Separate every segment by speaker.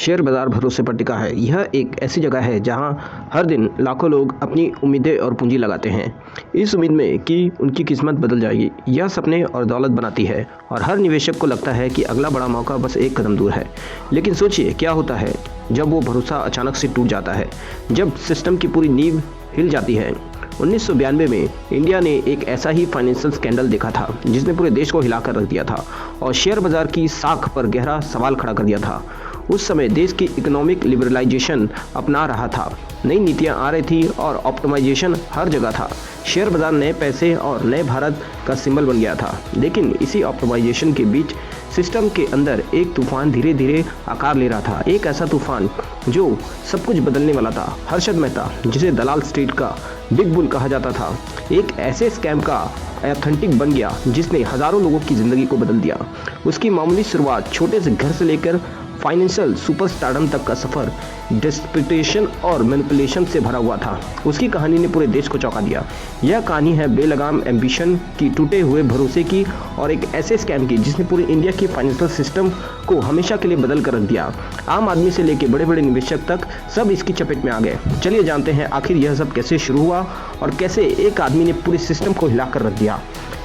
Speaker 1: Share बाजार भरोसे पर टिका है। यह एक ऐसी जगह है जहां हर दिन लाखों लोग अपनी उम्मीदें और पूंजी लगाते हैं, इस उम्मीद में कि उनकी किस्मत बदल जाएगी। यह सपने और दौलत बनाती है और हर निवेशक को लगता है कि अगला बड़ा मौका बस एक कदम दूर है। लेकिन सोचिए क्या होता है जब वो भरोसा अचानक से टूट जाता है, जब सिस्टम की पूरी नींव हिल जाती है। 1992 में इंडिया ने एक ऐसा ही फाइनेंशियल स्कैंडल देखा था जिसने पूरे देश को हिलाकर रख दिया था और शेयर बाजार की साख पर गहरा सवाल खड़ा कर दिया था। उस समय देश की इकोनॉमिक लिबरलाइजेशन अपना रहा था, नई नीतियां आ रही थी और ऑप्टिमाइजेशन हर जगह था। शेयर बाजार नए पैसे और नए भारत का सिंबल बन गया था। लेकिन इसी ऑप्टिमाइजेशन के बीच सिस्टम के अंदर एक तूफान धीरे धीरे आकार ले रहा था, एक ऐसा तूफान जो सब कुछ बदलने वाला था। हर्षद मेहता, जिसे दलाल स्ट्रीट का बिग बुल कहा जाता था, एक ऐसे स्कैम का ऑथेंटिक बन गया जिसने हजारों लोगों की जिंदगी को बदल दिया। उसकी मामूली शुरुआत छोटे से घर से लेकर फाइनेंशियल सुपरस्टारडम तक का सफर डिस्पिटेशन और मैनिपुलेशन से भरा हुआ था। उसकी कहानी ने पूरे देश को चौंका दिया। यह कहानी है बेलगाम एम्बिशन की, टूटे हुए भरोसे की और एक ऐसे स्कैम की जिसने पूरे इंडिया के फाइनेंशियल सिस्टम को हमेशा के लिए बदल कर रख दिया। आम आदमी से लेकर बड़े बड़े निवेशक तक सब इसकी चपेट में आ गए। चलिए जानते हैं आखिर यह सब कैसे शुरू हुआ और कैसे एक आदमी ने पूरे सिस्टम को हिला कर रख दिया।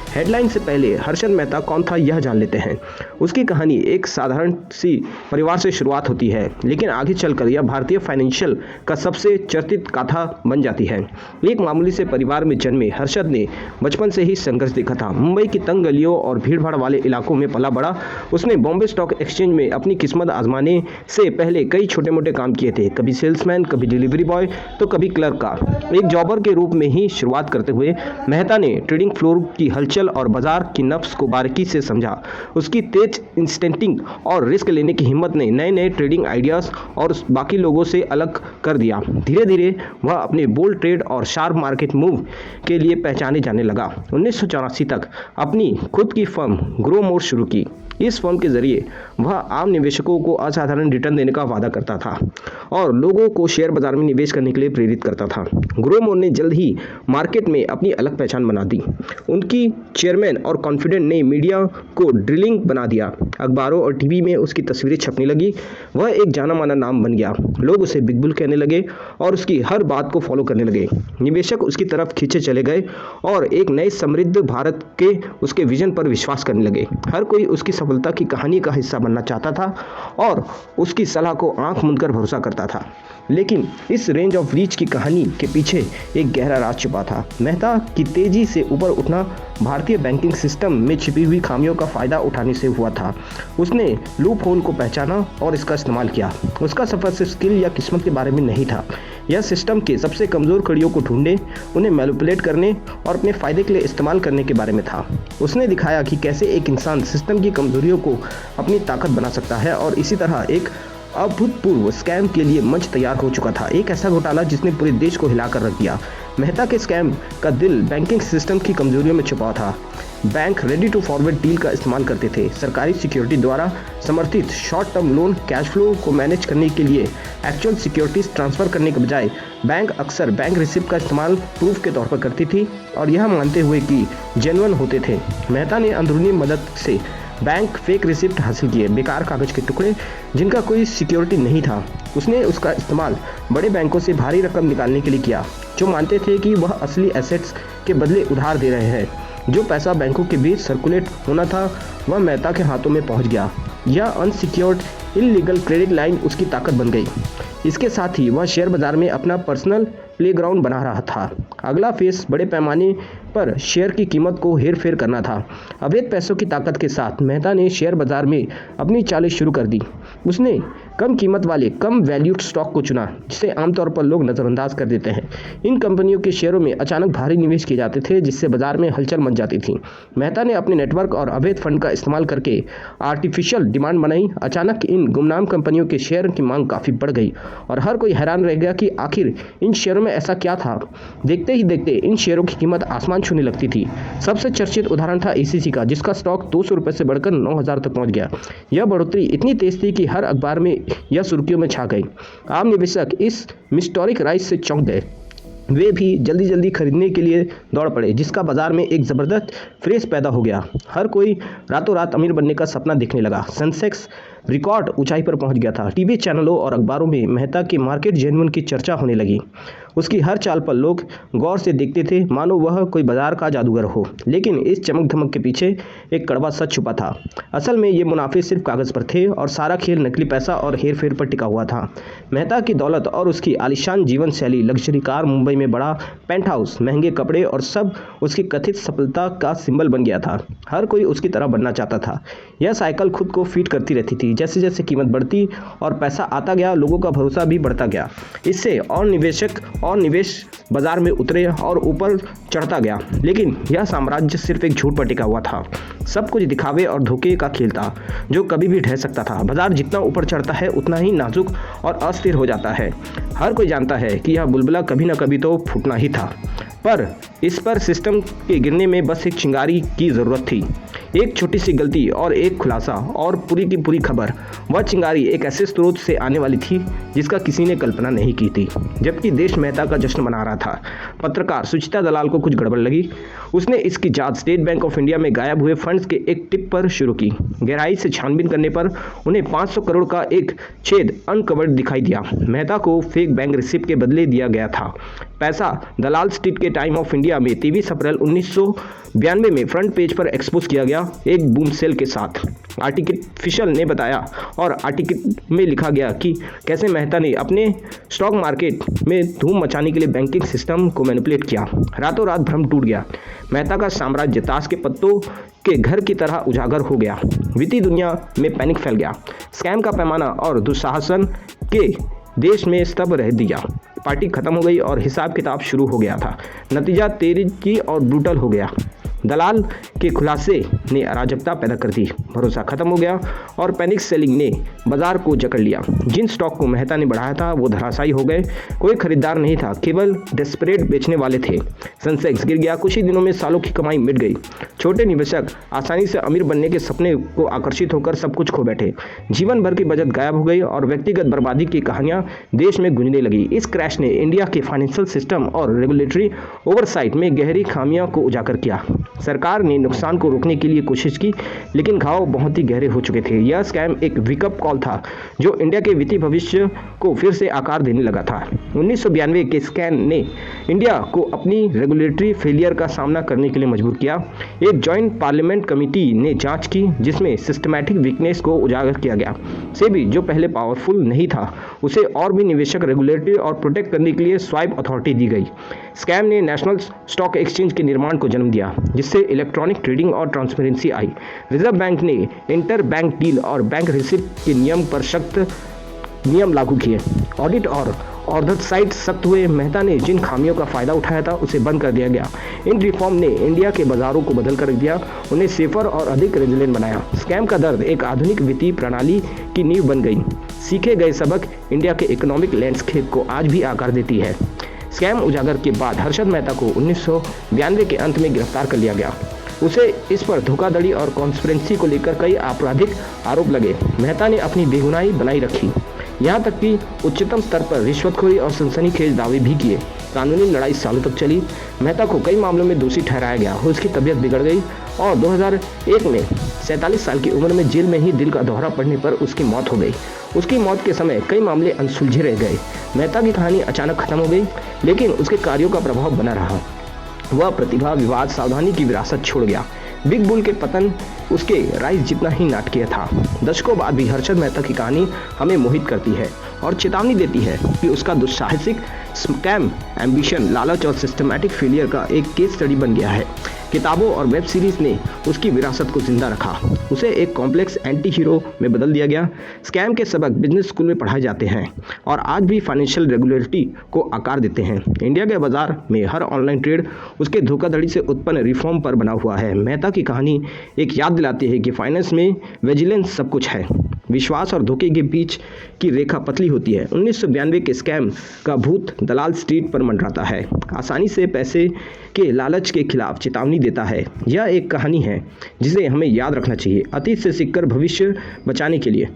Speaker 1: हेडलाइन से पहले हर्षद मेहता कौन था यह जान लेते हैं। उसकी कहानी एक साधारण सी परिवार से शुरुआत होती है, लेकिन आगे चलकर यह भारतीय फाइनेंशियल का सबसे चर्चित गाथा बन जाती है। एक मामूली से परिवार में जन्मे हर्षद ने बचपन से ही संघर्ष देखा था। मुंबई की तंग गलियों और भीड़भाड़ वाले इलाकों में पला बड़ा। उसने बॉम्बे स्टॉक एक्सचेंज में अपनी किस्मत आजमाने से पहले कई छोटे मोटे काम किए थे, कभी सेल्समैन, कभी डिलीवरी बॉय तो कभी क्लर्क का। एक जॉबर के रूप में ही शुरुआत करते हुए मेहता ने ट्रेडिंग फ्लोर की हलचल और बाजार की नफ्स को बारीकी से समझा। उसकी तेज इंस्टिंक्ट और रिस्क लेने की हिम्मत ने नए नए ट्रेडिंग आइडियाज और बाकी लोगों से अलग कर दिया। धीरे धीरे वह अपने बोल्ड ट्रेड और शार्प मार्केट मूव के लिए पहचाने जाने लगा। 1984 तक अपनी खुद की फर्म ग्रो मोर शुरू की। इस फर्म के जरिए वह आम निवेशकों को असाधारण रिटर्न देने का वादा करता था और लोगों को शेयर बाजार में निवेश करने के लिए प्रेरित करता था। ग्रो मोर ने जल्द ही मार्केट में अपनी अलग पहचान बना दी। उनकी चेयरमैन और कॉन्फिडेंट ने मीडिया को ड्रिलिंग बना दिया। अखबारों और टीवी में उसकी तस्वीरें छपने लगी। वह एक जाना माना नाम बन गया। लोग उसे बिग बुल कहने लगे और उसकी हर बात को फॉलो करने लगे। निवेशक उसकी तरफ खींचे चले गए और एक नए समृद्ध भारत के उसके विजन पर विश्वास करने लगे। हर कोई उसकी सफलता की कहानी का हिस्सा बनना चाहता था और उसकी सलाह को आंख मूंदकर भरोसा करता था। लेकिन इस रेंज ऑफ रीच की कहानी के पीछे एक गहरा राज छुपा था। मेहता की तेजी से ऊपर उठना भारतीय बैंकिंग सिस्टम में छिपी हुई खामियों का फायदा उठाने से हुआ था। उसने लूप होल को पहचाना और इसका इस्तेमाल किया। उसका सफर सिर्फ स्किल या किस्मत के बारे में नहीं था, यह सिस्टम के सबसे कमजोर कड़ियों को ढूंढने, उन्हें मैनिपुलेट करने और अपने फायदे के लिए इस्तेमाल करने के बारे में था। उसने दिखाया कि कैसे एक इंसान सिस्टम की कमजोरियों को अपनी ताकत बना सकता है और इसी तरह एक अभूतपूर्व स्कैम के लिए मंच तैयार हो चुका था। एक ऐसा घोटाला जिसने पूरे देश को हिलाकर रख दिया। मेहता के स्कैम का दिल बैंकिंग सिस्टम की कमजोरियों में छुपा था। Bank ready to forward deal का इस्तेमाल करते थे। सरकारी सिक्योरिटी द्वारा समर्थित short term loan cash flow को मैनेज करने के लिए एक्चुअल सिक्योरिटीज ट्रांसफर करने के बजाय बैंक अक्सर बैंक रिसिप्ट का इस्तेमाल प्रूफ के तौर पर करती थी और यह मानते हुए कि जेन्युइन होते थे। मेहता ने अंदरूनी मदद से बैंक फेक रिसिप्ट हासिल किए, बेकार कागज के टुकड़े जिनका कोई सिक्योरिटी नहीं था। उसने उसका इस्तेमाल बड़े बैंकों से भारी रकम निकालने के लिए किया जो मानते थे कि वह असली एसेट्स के बदले उधार दे रहे हैं। जो पैसा बैंकों के बीच सर्कुलेट होना था वह मेहता के हाथों में पहुंच गया। यह अनसिक्योर्ड इल्लीगल क्रेडिट लाइन उसकी ताकत बन गई। इसके साथ ही वह शेयर बाजार में अपना पर्सनल प्लेग्राउंड बना रहा था। अगला फेस बड़े पैमाने पर शेयर की कीमत को हेर फेर करना था। अवैध पैसों की ताकत के साथ मेहता ने शेयर बाजार में अपनी चालें शुरू कर दी। उसने कम कीमत वाले कम वैल्यूड स्टॉक को चुना जिसे आमतौर पर लोग नज़रअंदाज कर देते हैं। इन कंपनियों के शेयरों में अचानक भारी निवेश किए जाते थे जिससे बाजार में हलचल मच जाती थी। मेहता ने अपने नेटवर्क और अवैध फंड का इस्तेमाल करके आर्टिफिशियल डिमांड बनाई। अचानक इन गुमनाम कंपनियों के शेयर की मांग काफ़ी बढ़ गई और हर कोई हैरान रह गया कि आखिर इन शेयरों में ऐसा क्या था। देखते ही देखते इन शेयरों की कीमत आसमान छूने लगती थी। सबसे चर्चित उदाहरण था एसीसी का, जिसका स्टॉक 200 रुपये से बढ़कर 9000 तक पहुंच गया। यह बढ़ोतरी इतनी तेज थी कि हर अखबार में यह सुर्खियों में छा गई। आम निवेशक इस मिस्टोरिक राइज से चौंक गए। वे भी जल्दी जल्दी खरीदने के लिए दौड़ पड़े, जिसका बाजार में एक ज़बरदस्त फ्रेश पैदा हो गया। हर कोई रातों रात अमीर बनने का सपना देखने लगा। सेंसेक्स रिकॉर्ड ऊंचाई पर पहुंच गया था। टीवी चैनलों और अखबारों में मेहता के मार्केट जेन्युइन की चर्चा होने लगी। उसकी हर चाल पर लोग गौर से देखते थे, मानो वह कोई बाजार का जादूगर हो। लेकिन इस चमक धमक के पीछे एक कड़वा सच छुपा था। असल में ये मुनाफे सिर्फ कागज पर थे और सारा खेल नकली पैसा और हेर फेर पर टिका हुआ था। मेहता की दौलत और उसकी आलीशान जीवन शैली, लग्जरी कार, मुंबई में बड़ा पेंट हाउस, महंगे कपड़े और सब उसकी कथित सफलता का सिंबल बन गया था। हर कोई उसकी तरह बनना चाहता था। यह साइकिल खुद को फीड करती रहती थी। जैसे जैसे कीमत बढ़ती और पैसा आता गया, लोगों का भरोसा भी बढ़ता गया। इससे और निवेश बाजार में उतरे और ऊपर चढ़ता गया। लेकिन यह साम्राज्य सिर्फ एक झूठ पर टिका हुआ था। सब कुछ दिखावे और धोखे का खेल था जो कभी भी ढह सकता था। बाजार जितना ऊपर चढ़ता है उतना ही नाजुक और अस्थिर हो जाता है। हर कोई जानता है कि यह बुलबुला कभी न कभी तो फूटना ही था, पर इस पर सिस्टम के गिरने में बस एक चिंगारी की ज़रूरत थी। एक छोटी सी गलती और एक खुलासा और पूरी की पूरी खबर। वह चिंगारी एक ऐसे स्रोत से आने वाली थी जिसका किसी ने कल्पना नहीं की थी। जबकि देश मेहता का जश्न मना रहा था, पत्रकार सुचिता दलाल को कुछ गड़बड़ लगी। उसने इसकी जांच स्टेट बैंक ऑफ इंडिया में गायब हुए फंड्स के एक टिप पर शुरू की। गहराई से छानबीन करने पर उन्हें 500 करोड़ का एक छेद अनकवर्ड दिखाई दिया। मेहता को फेक बैंक रिसिप्ट के बदले दिया गया था। पैसा दलाल स्ट्रीट के टाइम ऑफ इंडिया में 23 अप्रैल 1992 में फ्रंट पेज पर एक्सपोज किया गया, एक बूम सेल के साथ। आर्टिफिशियल ने बताया और आर्टिकल में लिखा गया कि कैसे मेहता ने अपने स्टॉक मार्केट में धूम मचाने के लिए बैंकिंग सिस्टम को मैनिपुलेट किया। रातों रात भ्रम टूट गया। मेहता का साम्राज्य ताश के पत्तों के घर की तरह उजागर हो गया। वित्तीय दुनिया में पैनिक फैल गया। स्कैम का पैमाना और दुस्साहसन के देश में स्तब्ध रह दिया। पार्टी खत्म हो गई और हिसाब किताब शुरू हो गया था। नतीजा तेजी और ब्रूटल हो गया। दलाल के खुलासे ने अराजकता पैदा कर दी। भरोसा खत्म हो गया और पैनिक सेलिंग ने बाजार को जकड़ लिया। जिन स्टॉक को मेहता ने बढ़ाया था वो धराशायी हो गए। कोई खरीदार नहीं था, केवल डेस्परेट बेचने वाले थे। सेंसेक्स गिर गया। कुछ ही दिनों में सालों की कमाई मिट गई। छोटे निवेशक आसानी से अमीर बनने के सपने को आकर्षित होकर सब कुछ खो बैठे। जीवन भर की बचत गायब हो गई और व्यक्तिगत बर्बादी की कहानियां देश में गूंजने लगी। इस क्रैश ने इंडिया के फाइनेंशियल सिस्टम और रेगुलेटरी ओवरसाइट में गहरी खामियों को उजागर किया। सरकार ने नुकसान को रोकने के लिए कोशिश की, लेकिन घाव बहुत ही गहरे हो चुके थे। यह स्कैम एक वेकअप कॉल था जो इंडिया के वित्तीय भविष्य को फिर से आकार देने लगा था। 1992 के स्कैम ने इंडिया को अपनी रेगुलेटरी फेलियर का सामना करने के लिए मजबूर किया। एक जॉइंट पार्लियामेंट कमेटी ने जांच की जिसमें सिस्टमैटिक वीकनेस को उजागर किया गया। सेबी जो पहले पावरफुल नहीं था, उसे और भी निवेशक रेगुलेटरी और प्रोटेक्ट करने के लिए स्वाइप अथॉरिटी दी गई। स्कैम ने नेशनल स्टॉक एक्सचेंज के निर्माण को जन्म दिया जिससे इलेक्ट्रॉनिक ट्रेडिंग और ट्रांसपेरेंसी आई। रिजर्व बैंक ने इंटर बैंक डील और बैंक रिसिप्ट के नियम पर सख्त नियम लागू किए। ऑडिट और ऑर्डरसाइट सख्त हुए। मेहता ने जिन खामियों का फायदा उठाया था उसे बंद कर दिया गया। इन रिफॉर्म ने इंडिया के बाजारों को बदल कर रख दिया, उन्हें सेफर और अधिक रेजिलेंट बनाया। स्कैम का दर्द एक आधुनिक वित्तीय प्रणाली की नींव बन गई। सीखे गए सबक इंडिया के इकोनॉमिक लैंडस्केप को आज भी आकार देती है। स्कैम उजागर के बाद हर्षद मेहता को 1992 के अंत में गिरफ्तार कर लिया गया। उसे इस पर धोखाधड़ी और कॉन्स्पिरेंसी को लेकर कई आपराधिक आरोप लगे। मेहता ने अपनी बेगुनाही बनाई रखी, यहाँ तक कि उच्चतम स्तर पर रिश्वतखोरी और सनसनीखेज दावे भी किए। कानूनी लड़ाई सालों तक चली। मेहता को कई मामलों में दोषी ठहराया गया। उसकी तबीयत बिगड़ गई और 2001 में 47 साल की उम्र में जेल में ही दिल का दौरा पड़ने पर उसकी मौत हो गई। उसकी मौत के समय कई मामले अनसुलझे रह गए। मेहता की कहानी अचानक खत्म हो गई, लेकिन उसके कार्यों का प्रभाव बना रहा। वह प्रतिभा, विवाद, सावधानी की विरासत छोड़ गया। बिग बुल के पतन उसके राइज जितना ही नाटकीय था। दशकों बाद भी हर्षद मेहता की कहानी हमें मोहित करती है और चेतावनी देती है कि उसका दुस्साहसिक स्कैम, एम्बिशन, लालच और सिस्टमैटिक फेलियर का एक केस स्टडी बन गया है। किताबों और वेब सीरीज ने उसकी विरासत को जिंदा रखा। उसे एक कॉम्प्लेक्स एंटी हीरो में बदल दिया गया। स्कैम के सबक बिजनेस स्कूल में पढ़ाए जाते हैं और आज भी फाइनेंशियल रेगुलेटरी को आकार देते हैं। इंडिया के बाजार में हर ऑनलाइन ट्रेड उसके धोखाधड़ी से उत्पन्न रिफॉर्म पर बना हुआ है। मेहता की कहानी एक याद दिलाती है कि फाइनेंस में विजिलेंस सब कुछ है। विश्वास और धोखे के बीच की रेखा पतली होती है। 1992 के स्कैम का भूत दलाल स्ट्रीट पर मंडराता है, आसानी से पैसे के लालच के खिलाफ चेतावनी देता है। यह एक कहानी है जिसे हमें याद रखना चाहिए, अतीत से सीखकर भविष्य बचाने के लिए।